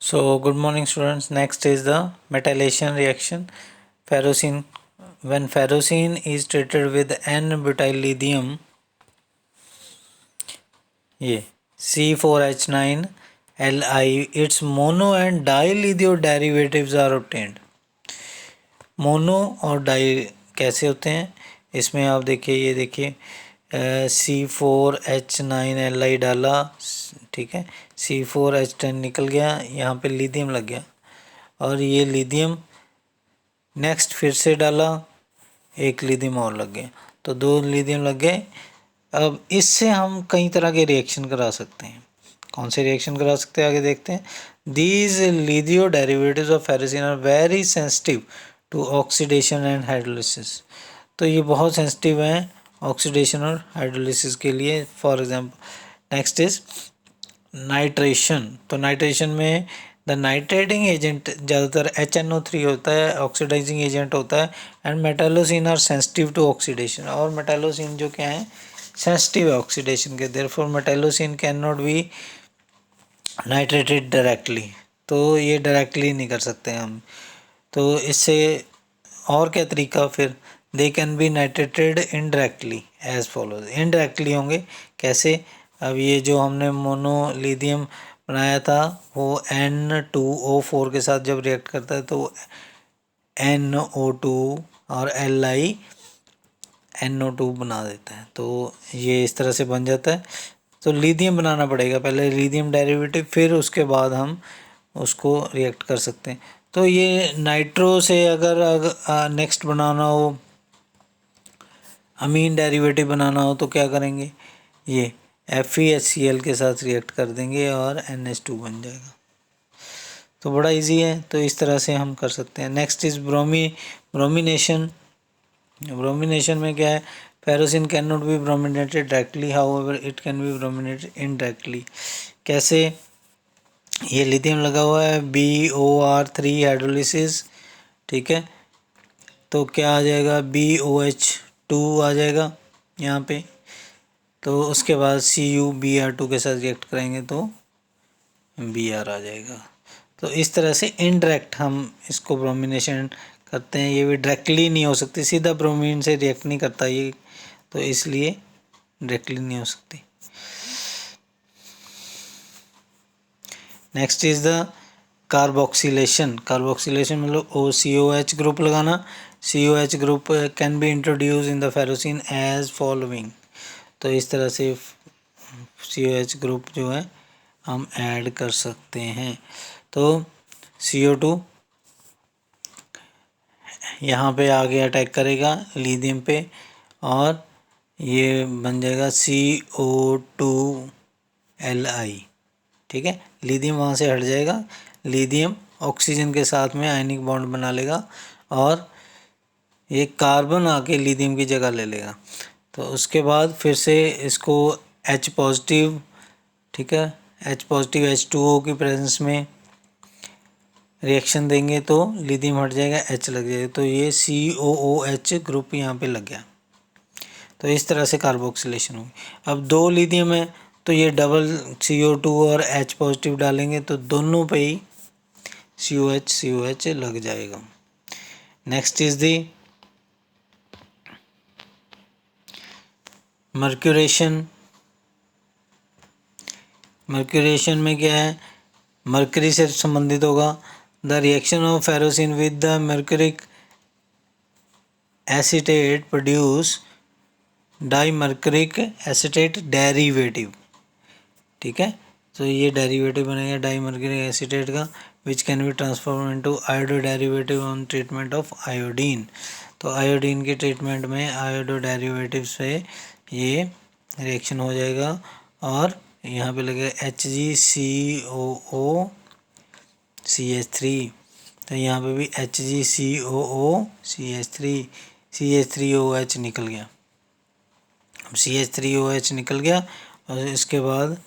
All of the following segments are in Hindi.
So, good morning, students. Next is the metallation reaction. Ferrocene. When ferrocene is treated with N-butyl lithium, ये C4H9 Li, its mono and dilithium derivatives are obtained. Mono और डाई कैसे होते हैं इसमें आप देखिए, ये देखिए C4H9Li डाला, ठीक है, C4H10 निकल गया, यहाँ पे लिथियम लग गया और ये लिथियम नेक्स्ट फिर से डाला, एक लिथियम और लग गया, तो दो लिथियम लग गए। अब इससे हम कई तरह के रिएक्शन करा सकते हैं। कौन से रिएक्शन करा सकते हैं आगे देखते हैं। These lithio derivatives of ferrocene are very sensitive to oxidation and hydrolysis. तो ये बहुत सेंसिटिव हैं ऑक्सीडेशन और हाइड्रोलिसिस के लिए। For example next is nitration. तो नाइट्रेशन में द नाइट्रेटिंग एजेंट ज़्यादातर HNO3 होता है, ऑक्सीडाइजिंग एजेंट होता है, and metallocene are sensitive to oxidation. और मेटालोसिन जो क्या है, सेंसिटिव है ऑक्सीडेशन के, therefore metallocene can not be nitrated directly. तो ये डायरेक्टली नहीं कर सकते हम। तो इससे और क्या तरीका फिर, they can be nitrated indirectly as follows. Indirectly होंगे कैसे, अब ये जो हमने मोनोलिथियम बनाया था वो N2O4 के साथ जब रिएक्ट करता है तो NO2 और Li NO2 बना देता है, तो ये इस तरह से बन जाता है। तो लिथियम बनाना पड़ेगा पहले, लिथियम डेरिवेटिव, फिर उसके बाद हम उसको रिएक्ट कर सकते हैं। तो ये नाइट्रो से अगर नेक्स्ट बनाना हो, अमीन डेरिवेटिव बनाना हो, तो क्या करेंगे, ये FeHCl के साथ रिएक्ट कर देंगे और NH2 बन जाएगा। तो बड़ा इजी है, तो इस तरह से हम कर सकते हैं। Next is bromination. ब्रोमिनेशन में क्या है, ferrocene can not B brominated directly, however it can be brominated indirectly. कैसे, ये लिथियम लगा हुआ है, BOR3 हाइड्रोलिसिस, ठीक है, तो क्या आ जाएगा, BOH2 आ जाएगा यहाँ पे। तो उसके बाद CuBr2 के साथ रिएक्ट करेंगे तो Br आ जाएगा। तो इस तरह से इनडायरेक्ट हम इसको ब्रोमिनेशन करते हैं। ये भी डायरेक्टली नहीं हो सकती, सीधा ब्रोमीन से रिएक्ट नहीं करता ये, तो इसलिए डायरेक्टली नहीं हो सकती। Next is the carboxylation. Carboxylation मतलब COH ग्रुप लगाना। COH group can be introduce in the ferrocene as following. तो इस तरह से COH ग्रुप जो है हम ऐड कर सकते हैं। तो CO2 यहाँ पे आगे अटैक करेगा लिथियम पे और ये बन जाएगा CO2Li, ठीक है, लिथियम वहाँ से हट जाएगा, लिथियम ऑक्सीजन के साथ में आयनिक बॉन्ड बना लेगा और ये कार्बन आके लिथियम की जगह ले लेगा। तो उसके बाद फिर से इसको H पॉजिटिव, ठीक है, H पॉजिटिव H2O की प्रेजेंस में रिएक्शन देंगे तो लिथियम हट जाएगा, H लग जाएगा, तो ये COOH ग्रुप यहाँ पे लग गया। तो इस तरह से कार्बोक्सिलेशन होगी। अब दो लिथियम है तो ये डबल CO2 और H पॉजिटिव डालेंगे तो दोनों पे ही COH लग जाएगा। Next is the mercuration. Mercuration में क्या है, मरकरी से संबंधित होगा। The reaction of ferrocene with the mercuric acetate produce dimercuric acetate derivative, ठीक है, तो ये डेरिवेटिव बनेगा डाईमर्क्यूरिक एसीटेट का, which can be transform into iodo derivative on treatment of iodine. तो आयोडीन के ट्रीटमेंट में आयोडो डेरिवेटिव से ये रिएक्शन हो जाएगा और यहाँ पे लगेगा HgCOO CH3, तो यहाँ पे भी HgCOO CH3OH निकल गया। अब CH3OH निकल गया और इसके बाद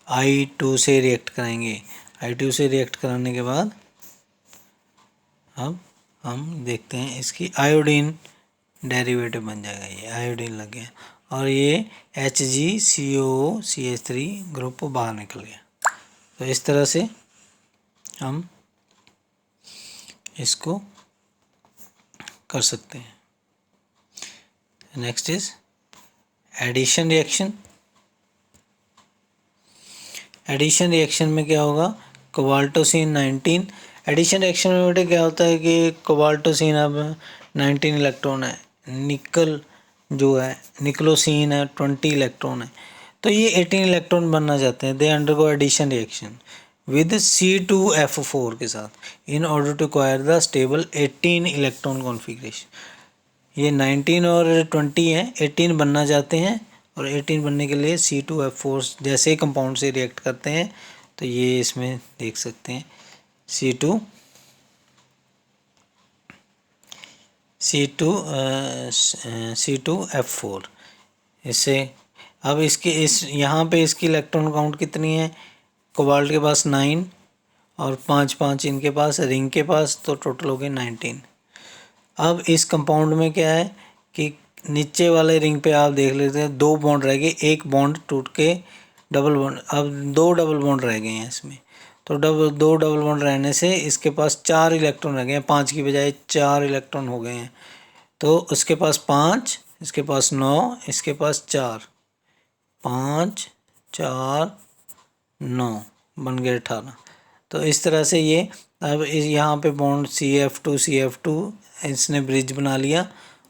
I2 से रिएक्ट करेंगे। I2 से रिएक्ट कराने के बाद अब हम देखते हैं इसकी आयोडीन डेरिवेटिव बन जाएगा, ये आयोडीन लग गया और ये HgCOOCH3 ग्रुप बाहर निकल गया। तो इस तरह से हम इसको कर सकते हैं। Next is addition reaction. Addition reaction में क्या होगा, कोबाल्टोसिन 19। एडिशन रिएक्शन में बेटे क्या होता है कि कोबाल्टोसिन अब 19 इलेक्ट्रॉन है, निकल जो है निकलोसिन है 20 इलेक्ट्रॉन है, तो ये 18 इलेक्ट्रॉन बनना चाहते हैं। They undergo addition reaction with C2F4 के साथ in order to acquire the stable 18 electron configuration. ये 19 और 20 हैं, 18 बनना चाहते हैं और 18 बनने के लिए C2F4 जैसे कंपाउंड से रिएक्ट करते हैं। तो ये इसमें देख सकते हैं C2F4 इससे। अब इसके इस यहाँ पे इसकी इलेक्ट्रॉन काउंट कितनी है, कोबाल्ट के पास 9 और 5 इनके पास, रिंग के पास, तो टोटल हो गए 19। अब इस कंपाउंड में क्या है कि नीचे वाले रिंग पे आप देख लेते हैं 2 बॉन्ड रह गए, एक बॉन्ड टूट के डबल बॉन्ड, अब 2 डबल बॉन्ड रह गए हैं इसमें। तो 2 डबल बॉन्ड रहने से इसके पास 4 इलेक्ट्रॉन रह गए हैं, 5 की बजाय 4 इलेक्ट्रॉन हो गए हैं। तो उसके पास 5, इसके पास 9, इसके पास 4, 5 4 9 बन गए 18। तो इस तरह से ये अब यहाँ पे बॉन्ड CF2 इसने ब्रिज बना लिया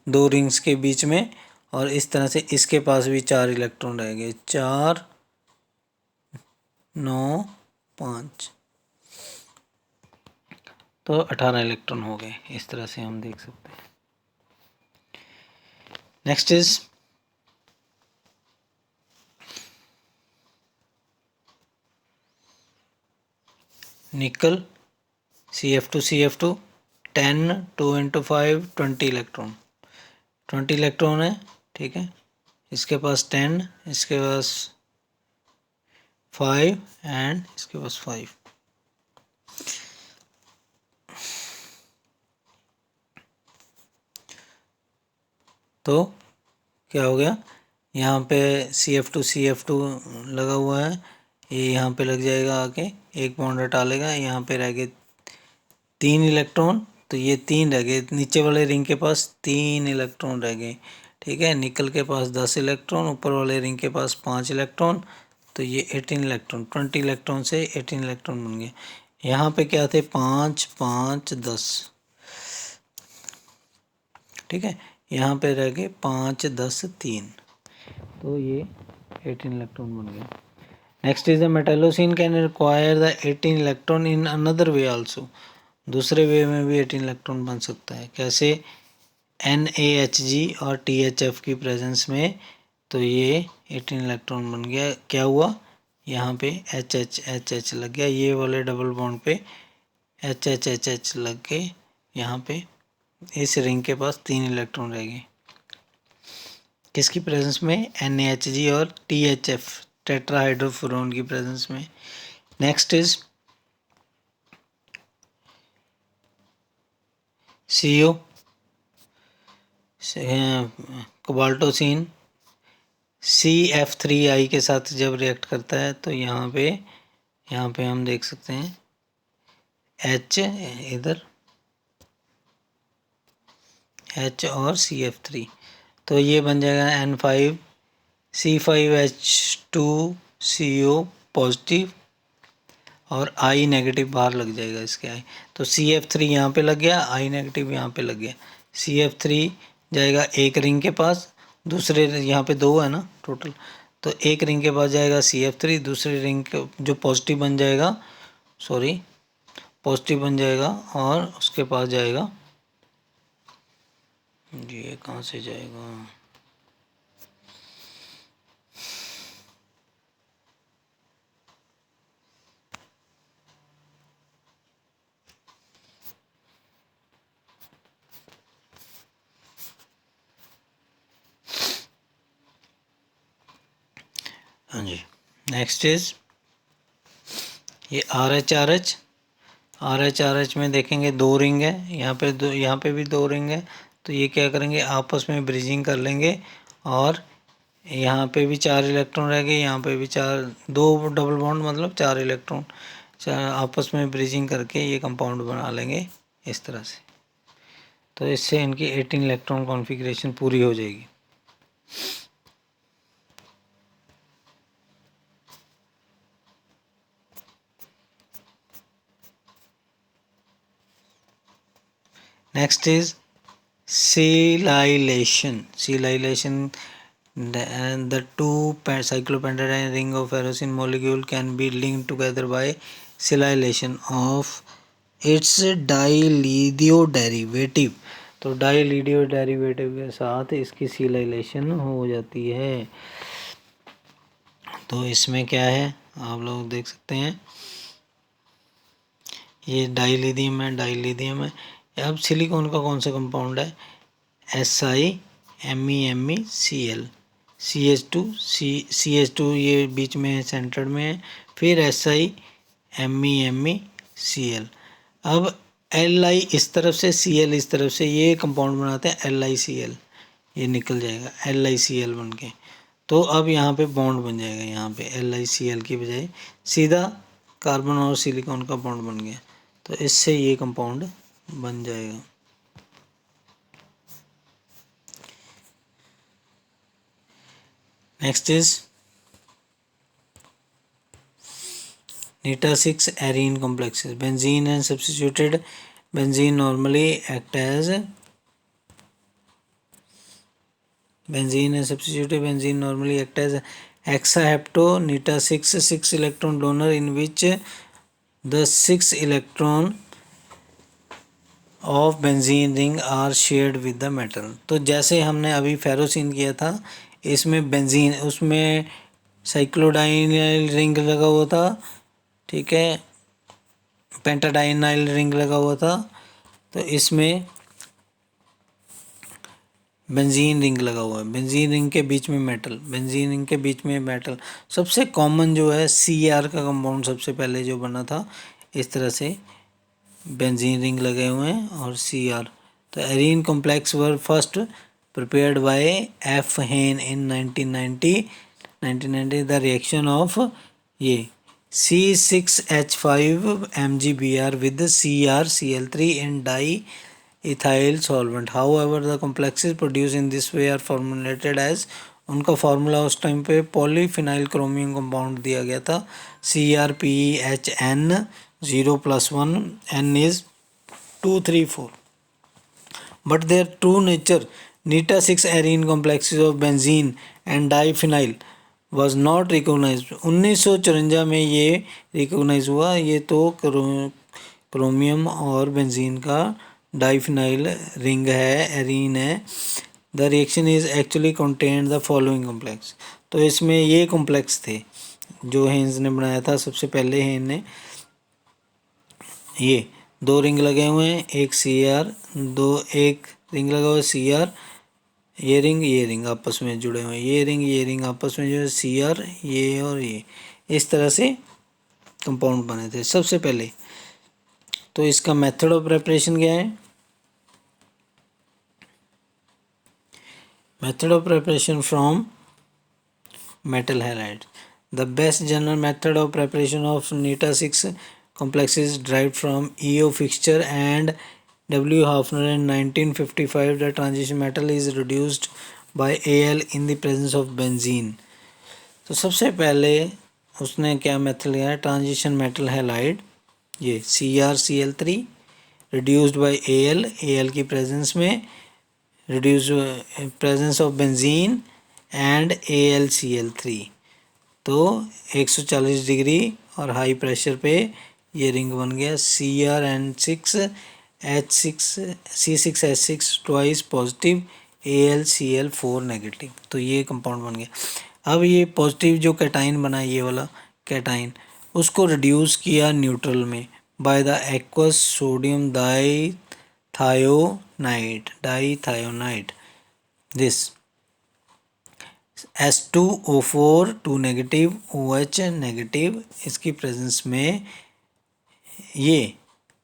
2 रिंग्स के बीच में, और इस तरह से इसके पास भी 4 इलेक्ट्रॉन रह गए, 4 9 5, तो 18 इलेक्ट्रॉन हो गए। इस तरह से हम देख सकते हैं। नेक्स्ट इज निकल CF2 10 2 × 5 20 इलेक्ट्रॉन, 20 इलेक्ट्रॉन है, ठीक है। इसके पास 10, इसके पास 5 एंड इसके पास 5। तो क्या हो गया, यहाँ पे CF2 लगा हुआ है, ये यहाँ पे लग जाएगा आके, एक बॉन्ड हटा लेगा, यहाँ पे रह गए 3 इलेक्ट्रॉन, तो ये 3 रह गए, नीचे वाले रिंग के पास 3 इलेक्ट्रॉन रह गए, ठीक है। निकल के पास 10 इलेक्ट्रॉन, ऊपर वाले रिंग के पास 5 इलेक्ट्रॉन, तो ये 18 इलेक्ट्रॉन, 20 इलेक्ट्रॉन से 18 इलेक्ट्रॉन बन गए। यहाँ पे क्या थे, 5 5 10, ठीक है। यहाँ पे रह गए 5 10 3, तो ये 18 इलेक्ट्रॉन बन गए। Next is the metallocene can require the 18 electron in another way also. दूसरे वे में भी 18 इलेक्ट्रॉन बन सकता है, कैसे, NaHg और THF की प्रेजेंस में। तो ये 18 इलेक्ट्रॉन बन गया। क्या हुआ, यहाँ पे HH लग गया, ये वाले डबल बॉन्ड पे HH लग के, यहाँ पे इस रिंग के पास 3 इलेक्ट्रॉन रह गए, किसकी प्रेजेंस में, NaHg और THF टेट्राहाइड्रोफुरोन की प्रेजेंस में। नेक्स्ट इज CO कोबाल्टोसिन CF3I के साथ जब रिएक्ट करता है तो यहाँ पे हम देख सकते हैं H, इधर H और CF3, तो ये बन जाएगा N5C5H2CO पॉजिटिव और I नेगेटिव बाहर लग जाएगा इसके I। तो CF3 यहाँ पे लग गया, I नेगेटिव यहाँ पे लग गया। CF3 जाएगा एक रिंग के पास, दूसरे यहाँ पे 2 है ना टोटल, तो एक रिंग के पास जाएगा CF3, दूसरे रिंग के जो पॉजिटिव बन जाएगा, पॉजिटिव बन जाएगा, और उसके पास जाएगा, ये कहाँ से जाएगा, हाँ जी। नेक्स्ट इज ये RH में देखेंगे 2 रिंग है, यहाँ पे भी 2 रिंग है, तो ये क्या करेंगे, आपस में ब्रिजिंग कर लेंगे और यहाँ पे भी 4 इलेक्ट्रॉन रह गए, यहाँ पे भी 4, 2 डबल बॉन्ड मतलब 4 इलेक्ट्रॉन आपस में ब्रिजिंग करके ये कंपाउंड बना लेंगे इस तरह से। तो इससे इनकी 18 इलेक्ट्रॉन कॉन्फ़िगरेशन पूरी हो जाएगी। Next is silylation. Silylation, the two cyclopentadiene ring of ferrocene molecule can be linked together by silylation of its dilithio derivative। तो डाइलिडियो डेरिवेटिव के साथ इसकी सिलाइलेशन हो जाती है। तो इसमें क्या है आप लोग देख सकते हैं, ये डाइलिथियम है, डाइलिथियम है। अब सिलिकॉन का कौन सा कंपाउंड है, SiMeMeCl, CH2 ये बीच में है, सेंटर में है, फिर SiMeMeCl। अब Li इस तरफ से, Cl इस तरफ से, ये कंपाउंड बनाते हैं LiCl, ये निकल जाएगा LiCl बन के। तो अब यहाँ पे बॉन्ड बन जाएगा, यहाँ पे LiCl की बजाय सीधा कार्बन और सिलिकॉन का बॉन्ड बन गया। तो इससे ये कंपाउंड बन जाएगा। Next is Nita-6 arene complexes. Benzene and substituted benzene normally act as hexahepto Nita-6 6 electron donor in which the 6 electron of benzene ring are shared with the metal। तो जैसे हमने अभी फेरोसिन किया था, इसमें बेंजीन, उसमें साइक्लोडाइनिल रिंग लगा हुआ था, ठीक है, पेंटाडाइनाइल रिंग लगा हुआ था। तो इसमें बेंजीन रिंग लगा हुआ है, बेंजीन रिंग के बीच में मेटल, बेंजीन रिंग के बीच में मेटल। सबसे कॉमन जो है Cr का कंपाउंड सबसे पहले जो बना था, इस तरह से बेंजीन रिंग लगे हुए हैं और Cr। तो arene complex were first prepared by F. Hayne in 1990। The reaction of ये C6H5 MgBr with CrCl3 in diethyl solvent। However, the complexes produced in this way are formulated as, उनका फार्मूला उस टाइम पे पॉलीफिनाइल क्रोमियम कंपाउंड दिया गया था, CrPHN 0+1, N is 234। But their true nature, Nita-6 arene complexes of benzene and diphenyl was not recognized। 1954 में ये रिकोगनाइज हुआ। ये तो क्रोमियम और बेंजीन का डाइफिनाइल रिंग है, एरीन है। The reaction is actually contained the following complex. तो इसमें ये कॉम्प्लेक्स थे जो हेन्स ने बनाया था सबसे पहले। हेन ने ये 2 रिंग लगे हुए हैं, एक Cr, एक रिंग लगा हुआ है Cr, ये रिंग आपस में जुड़े हुए हैं, ये रिंग आपस में जो है Cr, ये और ये, इस तरह से कंपाउंड बने थे सबसे पहले। तो इसका मेथड ऑफ प्रिपरेशन क्या है, method of preparation from metal halide। The best general method of preparation of Nita-6 complexes derived from E.O. Fixture and W. Hafner in 1955। The transition metal is reduced by Al in the presence of benzene। तो सबसे पहले उसने क्या मेथड लिया है, ट्रांजिशन मेटल हैलाइड, ये CrCl3 रिड्यूस्ड बाय Al की प्रेजेंस में, reduce presence of benzene and AlCl3। तो 140 डिग्री और हाई प्रेशर पे ये रिंग बन गया C6H6 twice positive AlCl4 negative. तो ये कंपाउंड बन गया। अब ये पॉजिटिव जो कैटाइन बना, ये वाला कैटाइन, उसको रिड्यूस किया न्यूट्रल में by the aqueous sodium dithionite. This H2O4 2 negative OH negative, इसकी प्रेजेंस में ये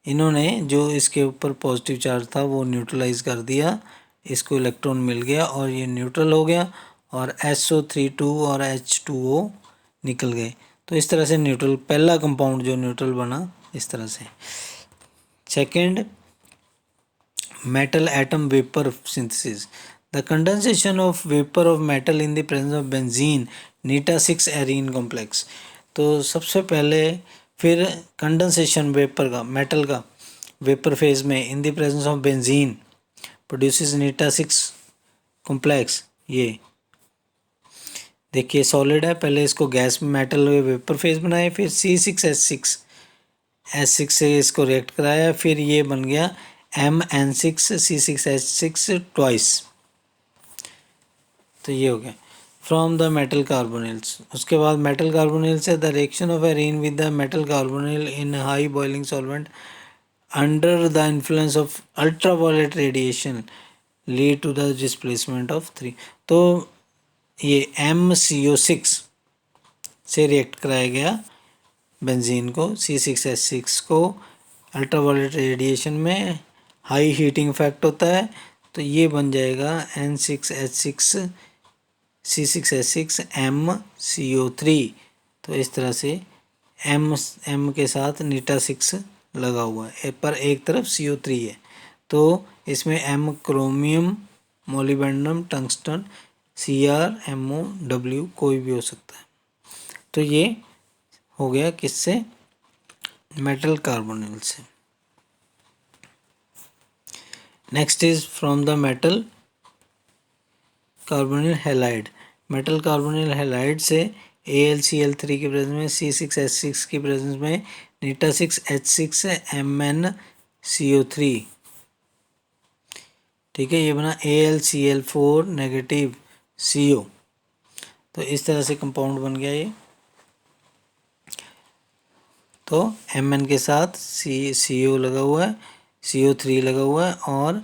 इन्होंने जो इसके ऊपर पॉजिटिव चार्ज था वो न्यूट्रलाइज कर दिया, इसको इलेक्ट्रॉन मिल गया और ये न्यूट्रल हो गया। और SO32 और H2O निकल गए। तो इस तरह से न्यूट्रल, पहला कंपाउंड जो न्यूट्रल बना इस तरह से। Second, metal atom vapor synthesis. The condensation of vapor of metal in the presence of benzene nita-6 arene complex. तो सबसे पहले फिर कंडेंसेशन वेपर का, मेटल का वेपर फेज में in the presence of benzene produces nita-6 complex. ये देखिए सॉलिड है, पहले इसको गैस में मेटल वेपर फेज बनाए, फिर C6H6 से इसको रिएक्ट कराया, फिर ये बन गया MN6C6H6 ट्वाइस। तो ये हो गया फ्रॉम द मेटल कार्बोनिल्स। उसके बाद मेटल कार्बोनिल से the reaction of arene with the metal carbonyl in high boiling solvent under the influence of ultraviolet radiation lead to the displacement of 3। तो ये MCO6 से रिएक्ट कराया गया बेंजीन को, C6H6 को अल्ट्रावायलेट रेडिएशन में हाई हीटिंग इफेक्ट होता है, तो ये बन जाएगा N6H6 C6H6 MCO3। तो इस तरह से M के साथ nita-6 लगा हुआ है, पर एक तरफ CO3 है, तो इसमें M chromium, molybdenum, tungsten, Cr, MOW कोई भी हो सकता है। तो ये हो गया किससे, मेटल कार्बोनिल से। Next is from the metal carbonyl halide. Metal carbonyl halide से AlCl3 की प्रेजेंस में C6H6 की प्रेजेंस में nita-6H6 MnCO3, ठीक है, ये बना AlCl4 नेगेटिव CO। तो इस तरह से कंपाउंड बन गया ये। तो Mn के साथ CO लगा हुआ है, CO3 लगा हुआ है, और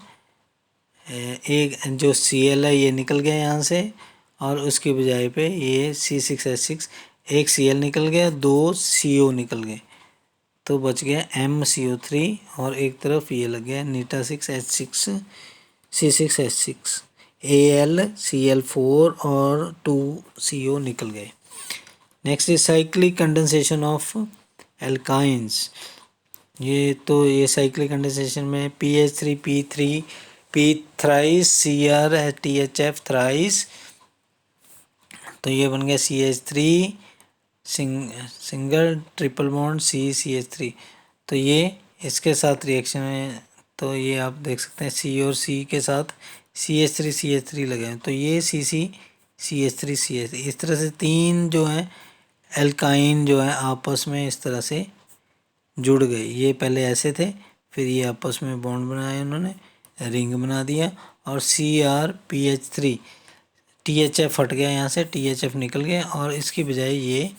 एक जो Cl है ये निकल गया यहाँ से, और उसकी बजाय पे ये C6H6, एक Cl निकल गया, 2 CO निकल गए, तो बच गया MCO3, और एक तरफ ये लग गया nita-6H6 C6H6, AlCl4 और 2 CO निकल गए। Next is cyclic condensation of alkynes. ये तो ये साइक्लिक कंडेंसेशन में P थ्राइस CrTHF थ्राइस, तो ये बन गया CH3 single triple bond CH3। तो ये इसके साथ रिएक्शन है, तो ये आप देख सकते हैं C और C के साथ CH3 लगे हैं, तो ये CH3 इस तरह से तीन जो हैं एल्काइन जो है आपस में इस तरह से जुड़ गए। ये पहले ऐसे थे, फिर ये आपस में बॉन्ड बनाया उन्होंने, रिंग बना दिया, और CrPH3 THF हट गया, यहाँ से THF निकल गया, और इसकी बजाय ये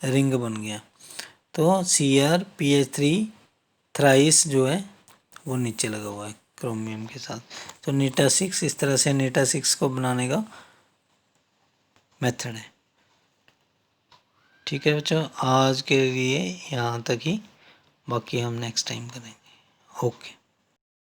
रिंग बन गया। तो CrPH3 थ्राइस जो है वो नीचे लगा हुआ है क्रोमियम के साथ। तो nita-6 इस तरह से nita-6 को बनाने का मेथड है। ठीक है बच्चों, आज के लिए यहाँ तक ही, बाकी हम नेक्स्ट टाइम करेंगे। ओके।